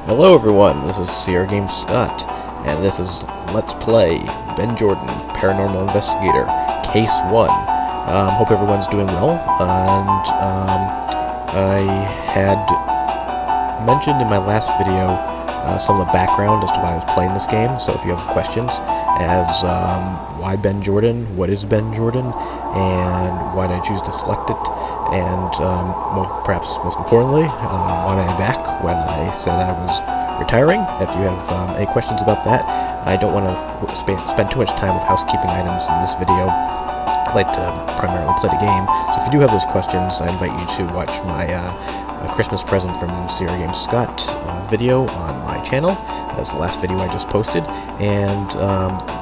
Hello everyone, this is Sierra Game Scott, and this is Let's Play Ben Jordan, Paranormal Investigator, Case 1. Hope everyone's doing well, and I had mentioned in my last video some of the background as to why I was playing this game, so if you have questions as why Ben Jordan, what is Ben Jordan, and why did I choose to select it, and perhaps most importantly, why am I back when I said I was retiring. If you have any questions about that, I don't want to spend too much time with housekeeping items in this video. I'd like to primarily play the game, so if you do have those questions, I invite you to watch my Christmas present from Sierra Game Scott video on my channel. That's the last video I just posted, and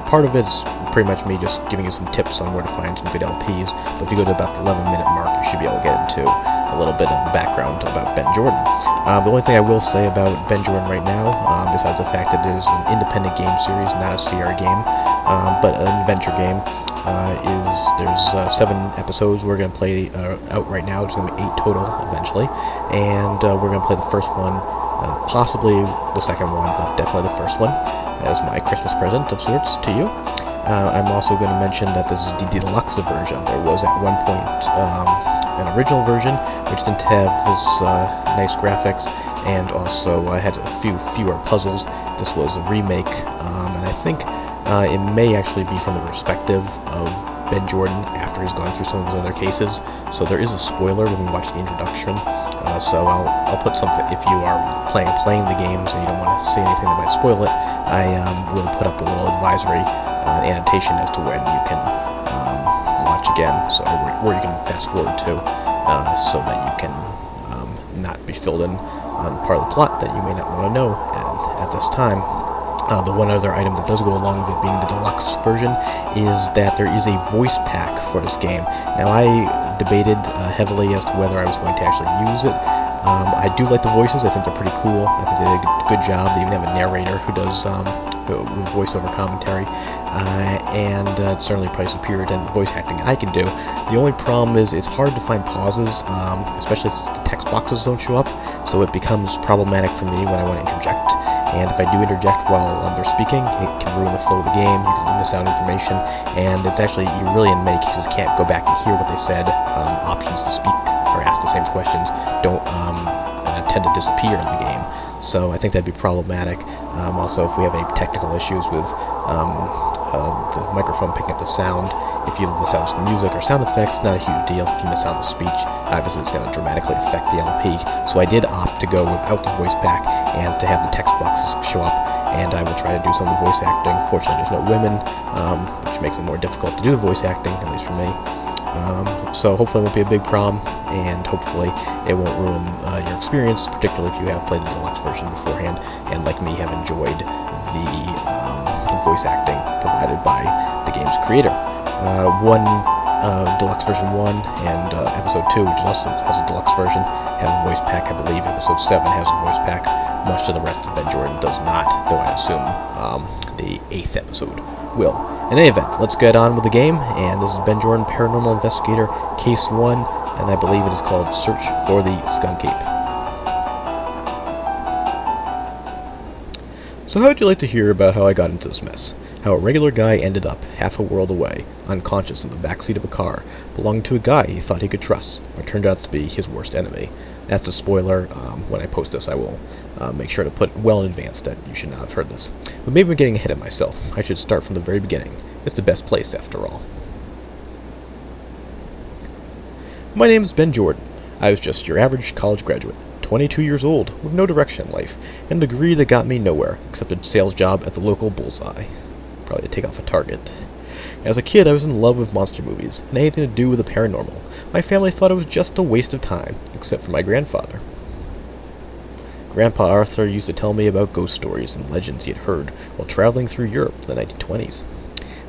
part of it's pretty much me just giving you some tips on where to find some good LPs, but if you go to about the 11-minute mark, you should be able to get into a little bit of the background about Ben Jordan. The only thing I will say about Ben Jordan right now, besides the fact that it is an independent game series, not a Sierra game, but an adventure game, is there's 7 episodes we're going to play out right now. There's going to be 8 total eventually, and we're going to play the first one, possibly the second one, but definitely the first one, as my Christmas present of sorts to you. I'm also going to mention that this is the deluxe version. There was at one point an original version which didn't have this nice graphics, and also had a fewer puzzles. This was a remake, and I think it may actually be from the perspective of Ben Jordan after he's gone through some of his other cases. So there is a spoiler when we watch the introduction. So I'll put something, if you are playing the games and you don't want to see anything that might spoil it, I will put up a little advisory annotation as to when you can watch again, so or you can fast forward to, so that you can not be filled in on part of the plot that you may not want to know at this time. The one other item that does go along with it being the deluxe version is that there is a voice pack for this game. Now, I debated heavily as to whether I was going to actually use it. I do like the voices. I think they're pretty cool. I think they did a good job. They even have a narrator who does voiceover commentary, and it's certainly probably superior to the voice acting I can do. The only problem is it's hard to find pauses, especially since the text boxes don't show up, so it becomes problematic for me when I want to interject. And if I do interject while they're speaking, it can ruin the flow of the game. You can miss out information, and it's actually, you're really in make. You just can't go back and hear what they said. Options to speak or ask the same questions don't tend to disappear in the game. So I think that'd be problematic. Also, if we have any technical issues with the microphone picking up the sound, if you miss out on some music or sound effects, not a huge deal. If you miss out on the speech, obviously it's going to dramatically affect the LP. So I did opt to go without the voice pack and to have the text boxes show up, and I will try to do some of the voice acting. Fortunately, there's no women, which makes it more difficult to do the voice acting, at least for me. So hopefully it won't be a big problem, and hopefully it won't ruin your experience, particularly if you have played the deluxe version beforehand and, like me, have enjoyed the voice acting provided by the game's creator. Deluxe version 1 and episode 2, which also has a deluxe version, have a voice pack. I believe episode 7 has a voice pack. Much of the rest of Ben Jordan does not, though I assume the 8th episode will. In any event, let's get on with the game, and this is Ben Jordan, Paranormal Investigator, Case 1, and I believe it is called Search for the Skunk Ape. So how would you like to hear about how I got into this mess? How a regular guy ended up half a world away, unconscious in the backseat of a car, belonging to a guy he thought he could trust, but turned out to be his worst enemy. That's a spoiler. When I post this, I will make sure to put well in advance that you should not have heard this. But maybe I'm getting ahead of myself. I should start from the very beginning. It's the best place, after all. My name is Ben Jordan. I was just your average college graduate, 22 years old, with no direction in life, and a degree that got me nowhere, except a sales job at the local Bullseye. Probably to take off a target. As a kid, I was in love with monster movies, and anything to do with the paranormal. My family thought it was just a waste of time, except for my grandfather. Grandpa Arthur used to tell me about ghost stories and legends he had heard while traveling through Europe in the 1920s.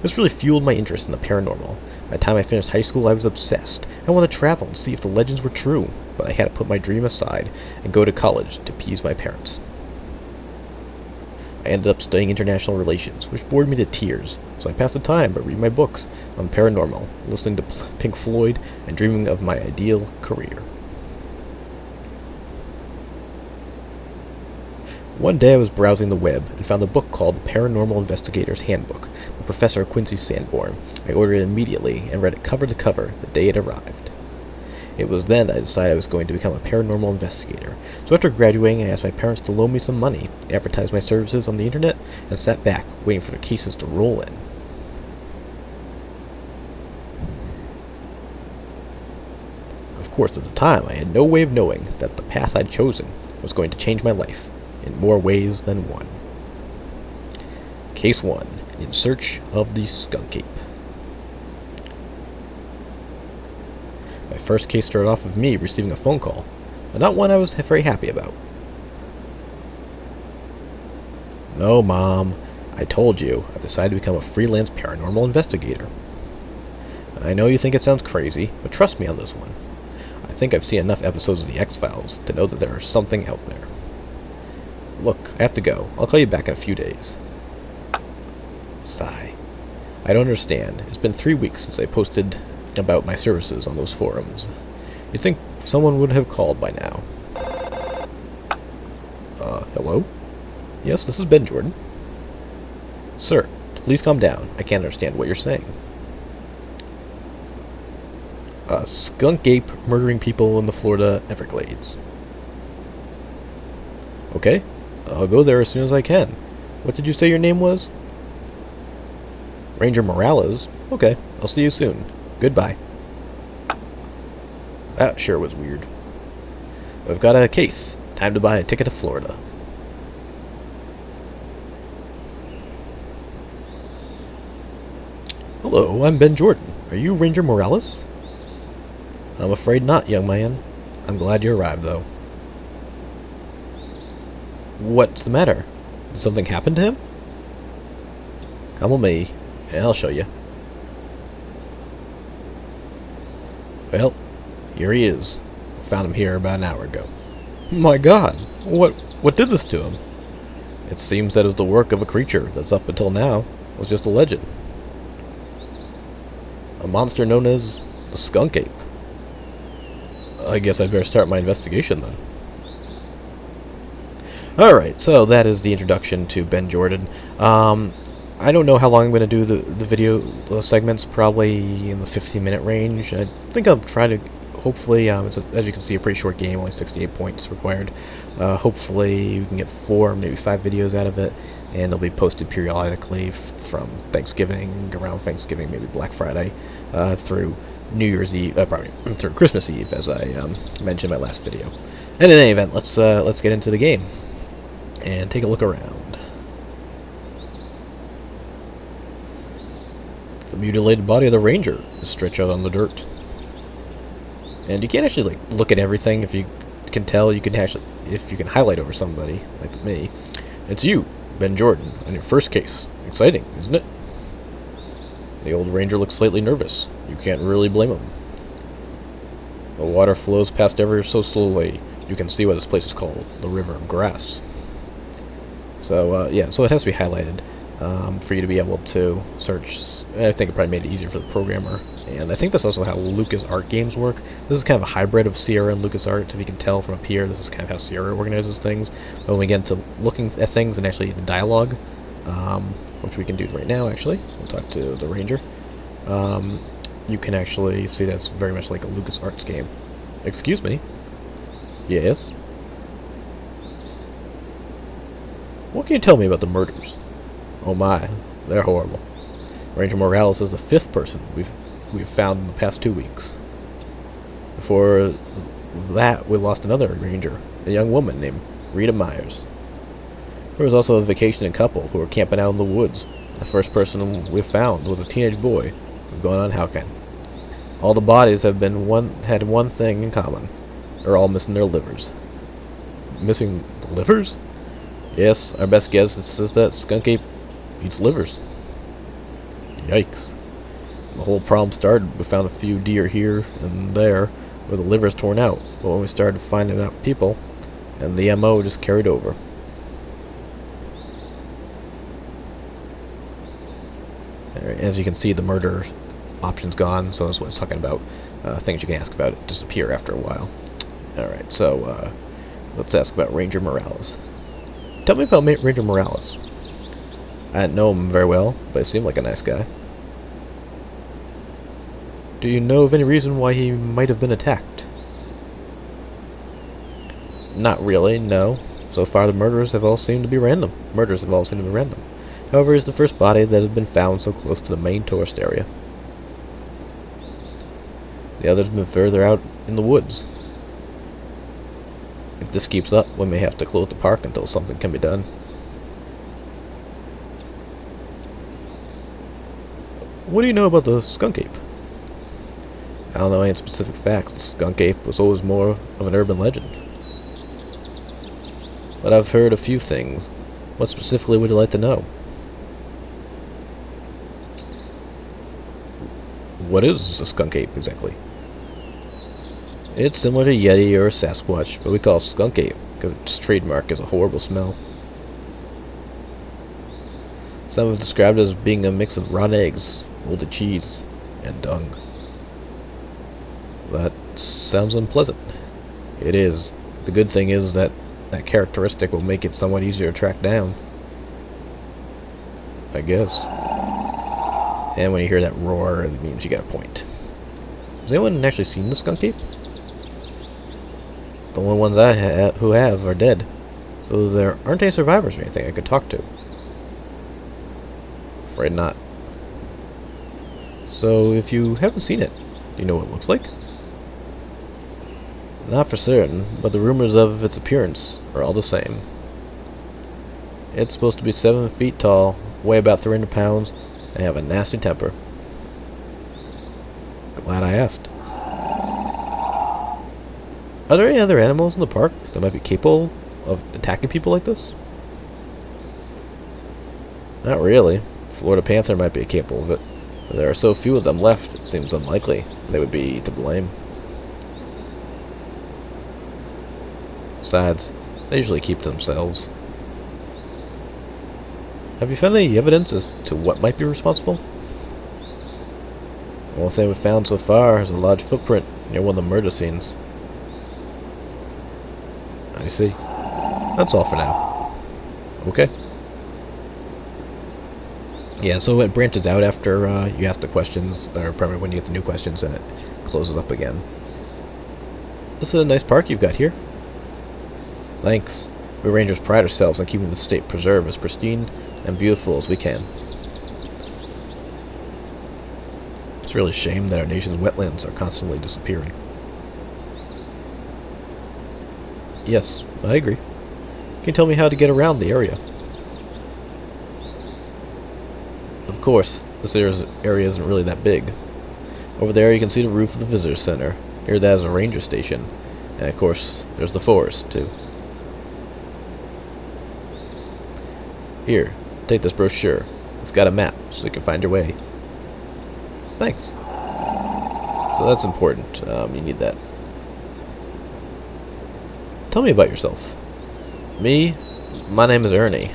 This really fueled my interest in the paranormal. By the time I finished high school, I was obsessed. I wanted to travel and see if the legends were true, but I had to put my dream aside and go to college to appease my parents. I ended up studying international relations, which bored me to tears, so I passed the time by reading my books on paranormal, listening to Pink Floyd, and dreaming of my ideal career. One day I was browsing the web and found a book called The Paranormal Investigator's Handbook by Professor Quincy Sanborn. I ordered it immediately and read it cover to cover the day it arrived. It was then that I decided I was going to become a paranormal investigator. So after graduating, I asked my parents to loan me some money, advertised my services on the internet, and sat back, waiting for the cases to roll in. Of course, at the time, I had no way of knowing that the path I'd chosen was going to change my life in more ways than one. Case 1. In Search of the Skunk Ape. My first case started off with me receiving a phone call, but not one I was very happy about. No, Mom. I told you, I've decided to become a freelance paranormal investigator. I know you think it sounds crazy, but trust me on this one. I think I've seen enough episodes of The X-Files to know that there is something out there. Look, I have to go. I'll call you back in a few days. Sigh. I don't understand. It's been 3 weeks since I posted about my services on those forums. You'd think someone would have called by now. Hello? Yes, this is Ben Jordan. Sir, please calm down. I can't understand what you're saying. Skunk Ape murdering people in the Florida Everglades. Okay, I'll go there as soon as I can. What did you say your name was? Ranger Morales? Okay, I'll see you soon. Goodbye. That sure was weird. I've got a case. Time to buy a ticket to Florida. Hello, I'm Ben Jordan. Are you Ranger Morales? I'm afraid not, young man. I'm glad you arrived, though. What's the matter? Did something happen to him? Come with me, and I'll show you. Well, here he is. I found him here about an hour ago. My God, what did this to him? It seems that it was the work of a creature that's up until now was just a legend. A monster known as the Skunk Ape. I guess I'd better start my investigation then. Alright, so that is the introduction to Ben Jordan. I don't know how long I'm going to do the video segments, probably in the 15-minute range. I think I'll try to, hopefully, as you can see, a pretty short game, only 68 points required. Hopefully you can get 4, maybe 5 videos out of it, and they'll be posted periodically from Thanksgiving, around Thanksgiving, maybe Black Friday, through New Year's Eve, probably through Christmas Eve, as I mentioned in my last video. And in any event, let's get into the game and take a look around. The mutilated body of the ranger is stretched out on the dirt, and you can't actually look at everything. If you can tell, you can actually, if you can highlight over somebody like me. It's you, Ben Jordan, on your first case. Exciting, isn't it? The old ranger looks slightly nervous. You can't really blame him. The water flows past ever so slowly. You can see why this place is called the River of Grass. So, yeah, so it has to be highlighted for you to be able to search. I think it probably made it easier for the programmer. And I think that's also how LucasArts games work. This is kind of a hybrid of Sierra and LucasArts. If you can tell from up here, this is kind of how Sierra organizes things. But when we get into looking at things and actually the dialogue, which we can do right now, actually. We'll talk to the ranger. You can actually see that it's very much like a LucasArts game. Excuse me? Yes? What can you tell me about the murders? Oh my, they're horrible. Ranger Morales is the 5th person we've found in the past 2 weeks. Before that, we lost another ranger, a young woman named Rita Myers. There was also a vacationing couple who were camping out in the woods. The first person we found was a teenage boy who'd gone unhowking. All the bodies had one thing in common. They're all missing their livers. Missing the livers? Yes, our best guess is that Skunk Ape eats livers. Yikes. The whole problem started, we found a few deer here and there where the livers torn out, but when we started finding out people, and the MO just carried over. As you can see, the murder option's gone, so that's what it's talking about. Things you can ask about it disappear after a while. Alright, so let's ask about Ranger Morales. Tell me about Ranger Morales. I didn't know him very well, but he seemed like a nice guy. Do you know of any reason why he might have been attacked? Not really, no. So far the murders have all seemed to be random. However, he's the first body that has been found so close to the main tourist area. The others have been further out in the woods. If this keeps up, we may have to close the park until something can be done. What do you know about the Skunk Ape? I don't know any specific facts. The Skunk Ape was always more of an urban legend. But I've heard a few things. What specifically would you like to know? What is a Skunk Ape exactly? It's similar to Yeti or Sasquatch, but we call it Skunk Ape because its trademark is a horrible smell. Some have described it as being a mix of rotten eggs, molded cheese, and dung. That sounds unpleasant. It is. The good thing is that that characteristic will make it somewhat easier to track down. I guess. And when you hear that roar, it means you got a point. Has anyone actually seen the Skunk Ape? The only ones who have are dead. So there aren't any survivors or anything I could talk to. Afraid not. So if you haven't seen it, do you know what it looks like? Not for certain, but the rumors of its appearance are all the same. It's supposed to be 7 feet tall, weigh about 300 pounds, and have a nasty temper. Glad I asked. Are there any other animals in the park that might be capable of attacking people like this? Not really. Florida panther might be capable of it, but there are so few of them left, it seems unlikely they would be to blame. Besides, they usually keep to themselves. Have you found any evidence as to what might be responsible? The only thing we've found so far is a large footprint near one of the murder scenes. I see. That's all for now. Okay. Yeah, so it branches out after you ask the questions, or probably when you get the new questions, and it closes up again. This is a nice park you've got here. Thanks. We rangers pride ourselves on keeping the state preserve as pristine and beautiful as we can. It's really a shame that our nation's wetlands are constantly disappearing. Yes, I agree. Can you tell me how to get around the area? Of course, this area isn't really that big. Over there you can see the roof of the visitor center. Near that is a ranger station. And of course, there's the forest, too. Here, take this brochure. It's got a map, so you can find your way. Thanks. So that's important. You need that. Tell me about yourself. Me? My name is Ernie.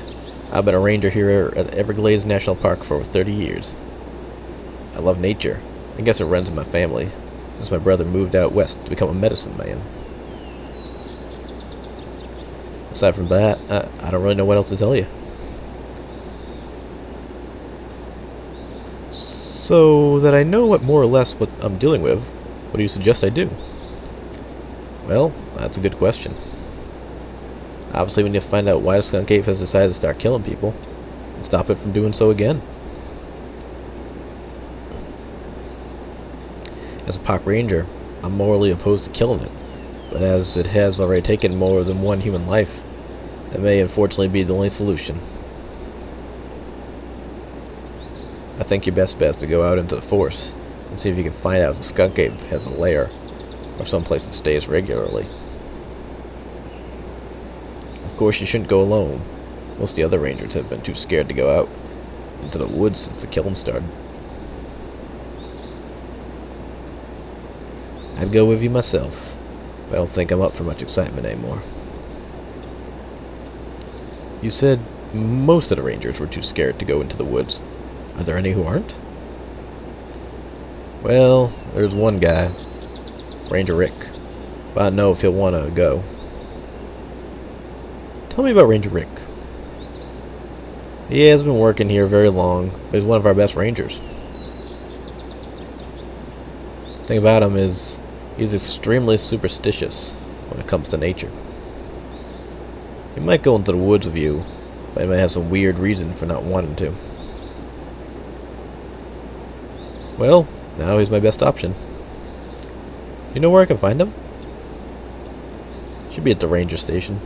I've been a ranger here at Everglades National Park for over 30 years. I love nature. I guess it runs in my family, since my brother moved out west to become a medicine man. Aside from that, I don't really know what else to tell you. So that I know what more or less what I'm dealing with, what do you suggest I do? Well, that's a good question. Obviously, we need to find out why the Skunk Ape has decided to start killing people, and stop it from doing so again. As a park ranger, I'm morally opposed to killing it, but as it has already taken more than one human life, it may unfortunately be the only solution. I think your best bet is to go out into the forest and see if you can find out if the Skunk Ape has a lair, or someplace it stays regularly. Of course, you shouldn't go alone. Most of the other rangers have been too scared to go out into the woods since the killing started. I'd go with you myself, but I don't think I'm up for much excitement anymore. You said most of the rangers were too scared to go into the woods. Are there any who aren't? Well, there's one guy, Ranger Rick, but I don't know if he'll want to go. Tell me about Ranger Rick. He has been working here very long, but he's one of our best rangers. The thing about him is he's extremely superstitious when it comes to nature. He might go into the woods with you, but he might have some weird reason for not wanting to. Well, now he's my best option. You know where I can find him? Should be at the ranger station.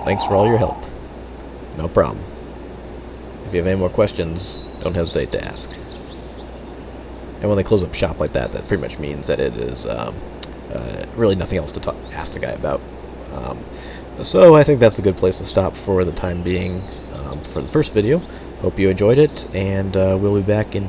Thanks for all your help. No problem. If you have any more questions, don't hesitate to ask. And when they close up shop like that, that pretty much means that it is really nothing else to ask the guy about. So I think that's a good place to stop for the time being for the first video. Hope you enjoyed it, and we'll be back in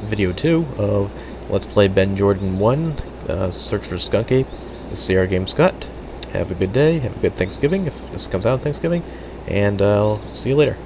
video 2 of Let's Play Ben Jordan 1, Search for Skunk Ape. This is CR Game Scott. Have a good day, have a good Thanksgiving, if this comes out on Thanksgiving, and I'll see you later.